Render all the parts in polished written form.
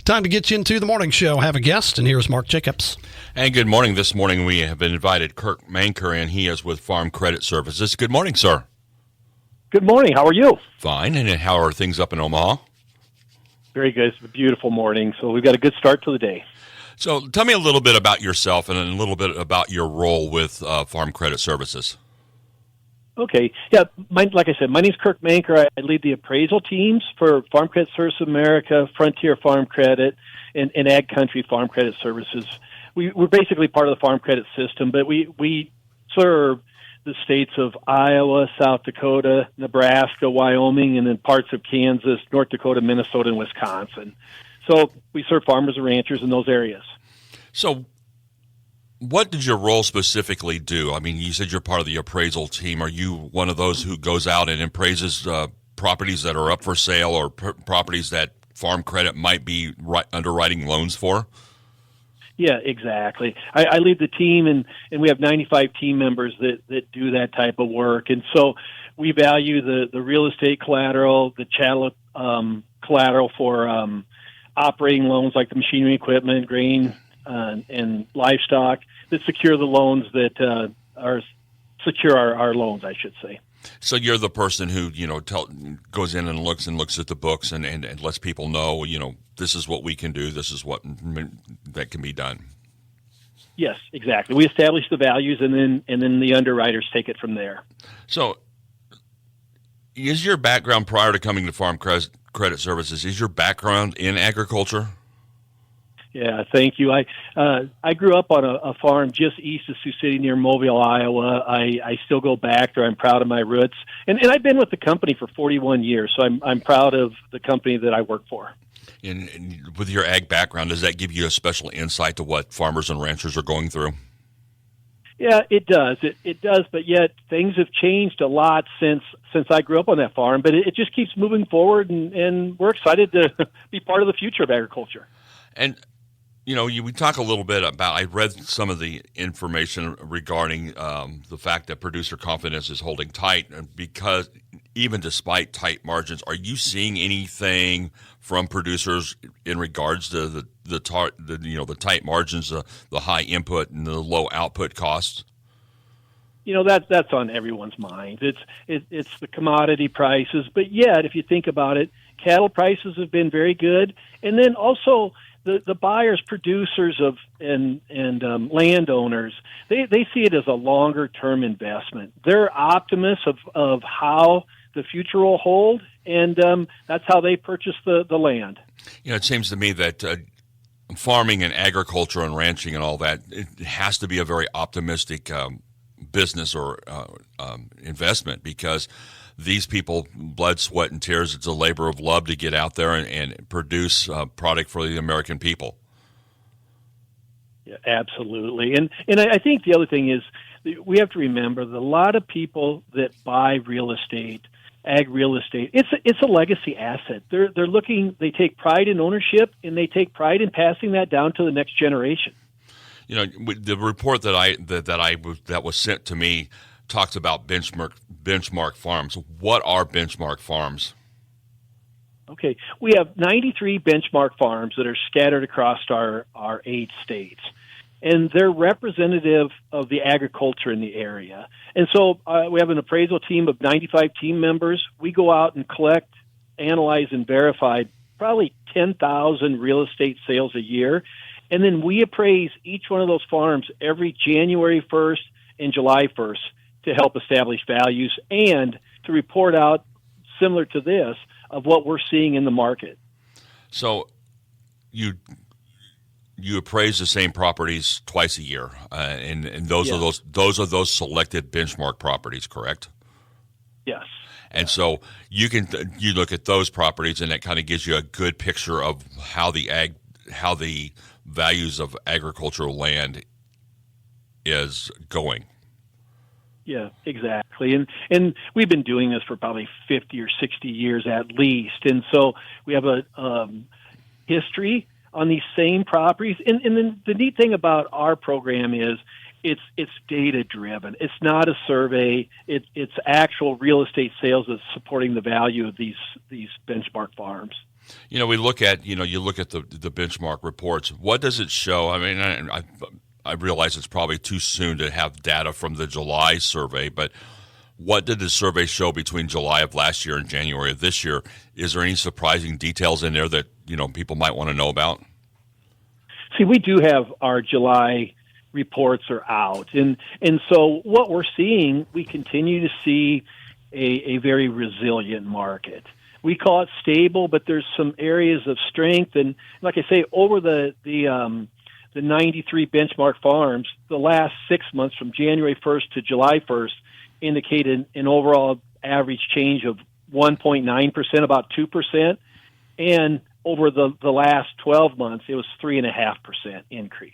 Time to get you into the morning show. Have a guest, and here's Mark Jacobs. And good morning. This morning we have invited Kirk Manker, and he is with Farm Credit Services. Good morning, sir. Good morning. How are you? Fine. And how are things up in Omaha? Very good. It's a beautiful morning, so we've got a good start to the day. So tell me a little bit about yourself and a little bit about your role with Farm Credit Services. Okay. Yeah, like I said, my name's Kirk Manker. I lead the appraisal teams for Farm Credit Services America, Frontier Farm Credit, and Ag Country Farm Credit Services. We're basically part of the farm credit system, but we serve the states of Iowa, South Dakota, Nebraska, Wyoming, and then parts of Kansas, North Dakota, Minnesota, and Wisconsin. So we serve farmers and ranchers in those areas. So what did your role specifically do? I mean, you said you're part of the appraisal team. Are you one of those who goes out and appraises properties that are up for sale or properties that Farm Credit might be underwriting loans for? Yeah, exactly. I lead the team, and we have 95 team members that do that type of work. And so we value the real estate collateral, the chattel collateral for operating loans like the machinery, equipment, grain, and livestock that secure the loans that secure our loans, I should say. So you're the person who, goes in and looks at the books and lets people know, this is what we can do, this is what that can be done. Yes, exactly. We establish the values, and then the underwriters take it from there. So is your background prior to coming to Farm Credit Services, is your background in agriculture? Yeah, thank you. I grew up on a farm just east of Sioux City near Mobile, Iowa. I still go back there. I'm proud of my roots, and I've been with the company for 41 years, so I'm proud of the company that I work for. And with your ag background, does that give you a special insight to what farmers and ranchers are going through? Yeah, it does. It does, but yet things have changed a lot since I grew up on that farm. But it just keeps moving forward, and we're excited to be part of the future of agriculture. And we talk a little bit about, I read some of the information regarding the fact that producer confidence is holding tight, because even despite tight margins, are you seeing anything from producers in regards to the tight margins, the high input and the low output costs? That's on everyone's mind. It's the commodity prices, but yet if you think about it, cattle prices have been very good, and then also the buyers, producers and landowners, they see it as a longer term investment. They're optimists of how the future will hold, and that's how they purchase the land. It seems to me that farming and agriculture and ranching and all that, it has to be a very optimistic business or investment, because these people, blood, sweat, and tears, it's a labor of love to get out there and produce product for the American people. Yeah, absolutely. And I think the other thing is we have to remember that a lot of people that buy real estate, ag real estate, it's a legacy asset. They're looking, they take pride in ownership, and they take pride in passing that down to the next generation. The report that was sent to me talks about benchmark farms. What are benchmark farms? Okay, we have 93 benchmark farms that are scattered across our 8 states, and they're representative of the agriculture in the area. And so we have an appraisal team of 95 team members. We go out and collect, analyze, and verify probably 10,000 real estate sales a year, and then we appraise each one of those farms every January 1st and July 1st to help establish values and to report out, similar to this, of what we're seeing in the market. So you appraise the same properties twice a year, and those Yes. are those selected benchmark properties, correct? Yes. And so you look at those properties, and it kind of gives you a good picture of how the values of agricultural land is going. Yeah, exactly. And we've been doing this for probably 50 or 60 years at least. And so we have a history on these same properties. And then the neat thing about our program is it's data driven. It's not a survey. It's actual real estate sales that's supporting the value of these benchmark farms. We look at you look at the benchmark reports. What does it show? I mean, I realize it's probably too soon to have data from the July survey, but what did the survey show between July of last year and January of this year? Is there any surprising details in there that people might want to know about? See, we do have our July reports are out, and so what we're seeing, we continue to see a very resilient market. We call it stable, but there's some areas of strength, and like I say, over the 93 benchmark farms, the last 6 months from January 1st to July 1st indicated an overall average change of 1.9%, about 2%, and over the last 12 months, it was 3.5% increase.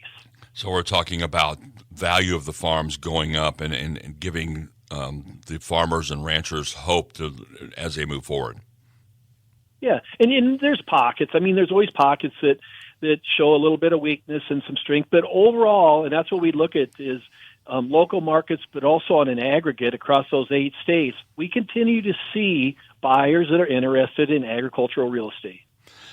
So we're talking about value of the farms going up and giving the farmers and ranchers hope as they move forward. Yeah, and there's pockets. I mean, there's always pockets that show a little bit of weakness and some strength, but overall, and that's what we look at is local markets, but also on an aggregate across those 8 states, we continue to see buyers that are interested in agricultural real estate.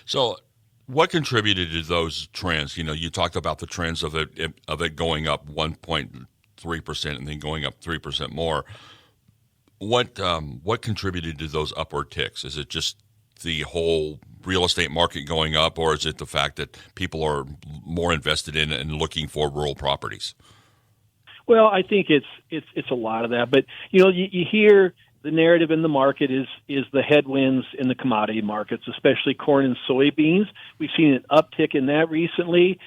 So what contributed to those trends? You talked about the trends of it going up 1.3% and then going up 3% more. What contributed to those upward ticks? Is it just the whole real estate market going up, or is it the fact that people are more invested in and looking for rural properties? Well, I think it's a lot of that, but you hear the narrative in the market is the headwinds in the commodity markets, especially corn and soybeans. We've seen an uptick in that recently.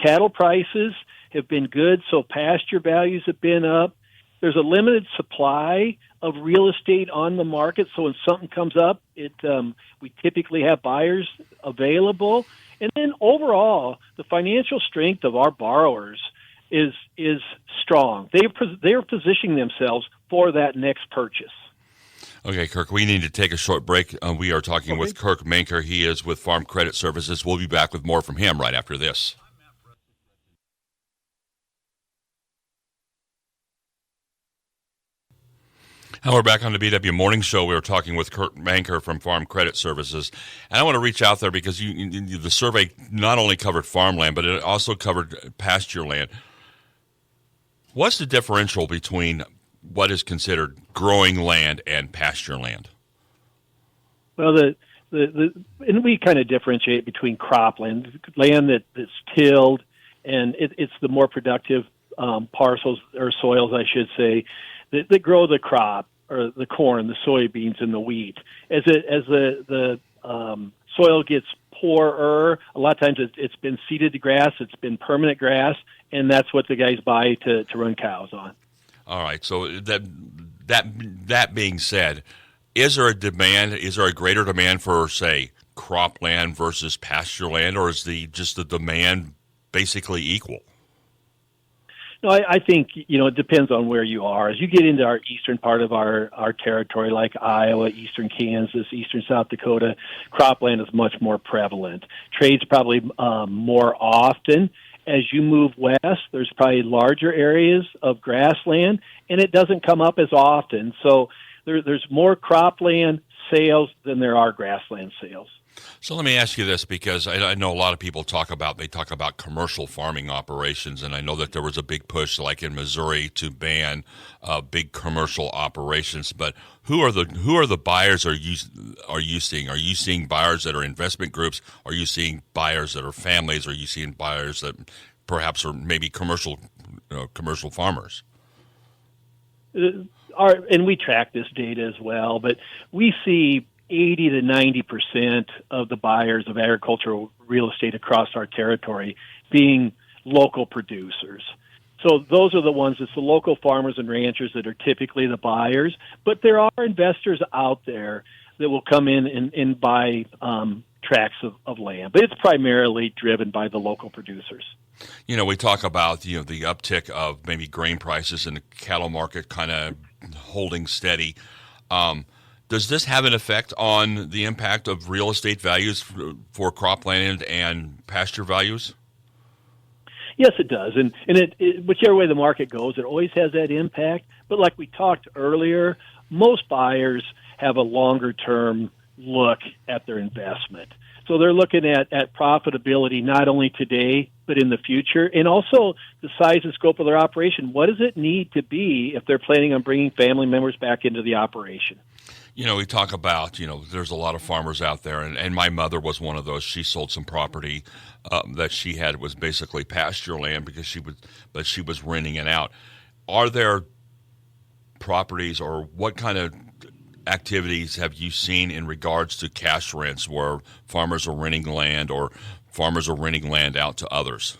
Cattle prices have been good, so pasture values have been up. There's a limited supply of real estate on the market, so when something comes up, we typically have buyers available. And then overall, the financial strength of our borrowers is strong. They're positioning themselves for that next purchase. Okay, Kirk, we need to take a short break. We are talking with Kirk Manker. He is with Farm Credit Services. We'll be back with more from him right after this. And we're back on the BW Morning Show. We were talking with Kirk Manker from Farm Credit Services. And I want to reach out there because the survey not only covered farmland, but it also covered pasture land. What's the differential between what is considered growing land and pasture land? Well, and we kind of differentiate between cropland, land that's tilled, and it's the more productive parcels or soils, I should say, that grow the crop or the corn, the soybeans, and the wheat. As the soil gets poorer, a lot of times it's been seeded to grass, it's been permanent grass, and that's what the guys buy to run cows on. All right. So that being said, is there a demand? Is there a greater demand for, say, cropland versus pasture land, or is the demand basically equal? No, I think, it depends on where you are. As you get into our eastern part of our territory, like Iowa, eastern Kansas, eastern South Dakota, cropland is much more prevalent. Trade's probably more often. As you move west, there's probably larger areas of grassland, and it doesn't come up as often. So there's more cropland sales than there are grassland sales. So let me ask you this, because I know a lot of people talk about commercial farming operations, and I know that there was a big push, like in Missouri, to ban big commercial operations. But who are the buyers? Are you seeing? Are you seeing buyers that are investment groups? Are you seeing buyers that are families? Are you seeing buyers that perhaps are maybe commercial farmers? And we track this data as well, but we see 80 to 90% of the buyers of agricultural real estate across our territory being local producers. So those are the ones, it's the local farmers and ranchers that are typically the buyers, but there are investors out there that will come in and buy tracts of land, but it's primarily driven by the local producers. We talk about the uptick of maybe grain prices and the cattle market kind of holding steady. Does this have an effect on the impact of real estate values for cropland and pasture values? Yes, it does. And it whichever way the market goes, it always has that impact. But like we talked earlier, most buyers have a longer-term look at their investment. So they're looking at profitability not only today, but in the future, and also the size and scope of their operation. What does it need to be if they're planning on bringing family members back into the operation? We talk about, there's a lot of farmers out there, and my mother was one of those. She sold some property that she had was basically pasture land because she was renting it out. Are there properties, or what kind of activities have you seen in regards to cash rents where farmers are renting land or farmers are renting land out to others?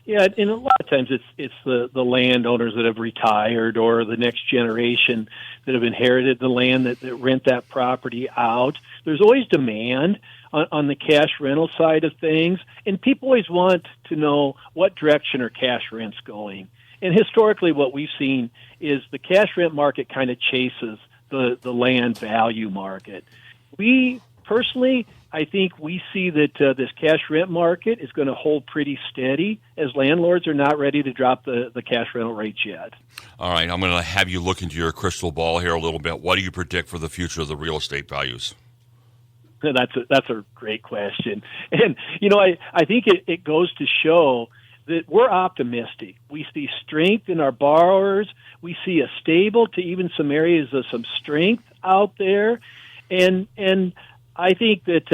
Yeah, and a lot of times it's the landowners that have retired or the next generation that have inherited the land that rent that property out. There's always demand on the cash rental side of things, and people always want to know what direction are cash rents going. And historically what we've seen is the cash rent market kind of chases the land value market. I think we see that this cash rent market is going to hold pretty steady as landlords are not ready to drop the cash rental rates yet. All right, I'm going to have you look into your crystal ball here a little bit. What do you predict for the future of the real estate values? That's a great question. And, I think it goes to show that we're optimistic. We see strength in our borrowers. We see a stable to even some areas of some strength out there. And I think that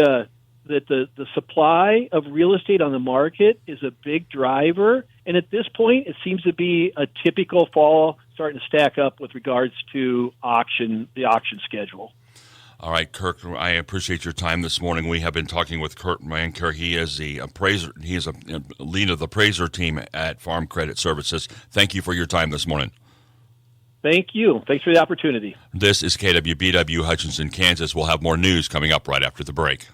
the supply of real estate on the market is a big driver. And at this point, it seems to be a typical fall starting to stack up with regards to the auction schedule. All right, Kirk, I appreciate your time this morning. We have been talking with Kirk Manker. He is the appraiser. He is a lead of the appraiser team at Farm Credit Services. Thank you for your time this morning. Thank you. Thanks for the opportunity. This is KWBW Hutchinson, Kansas. We'll have more news coming up right after the break.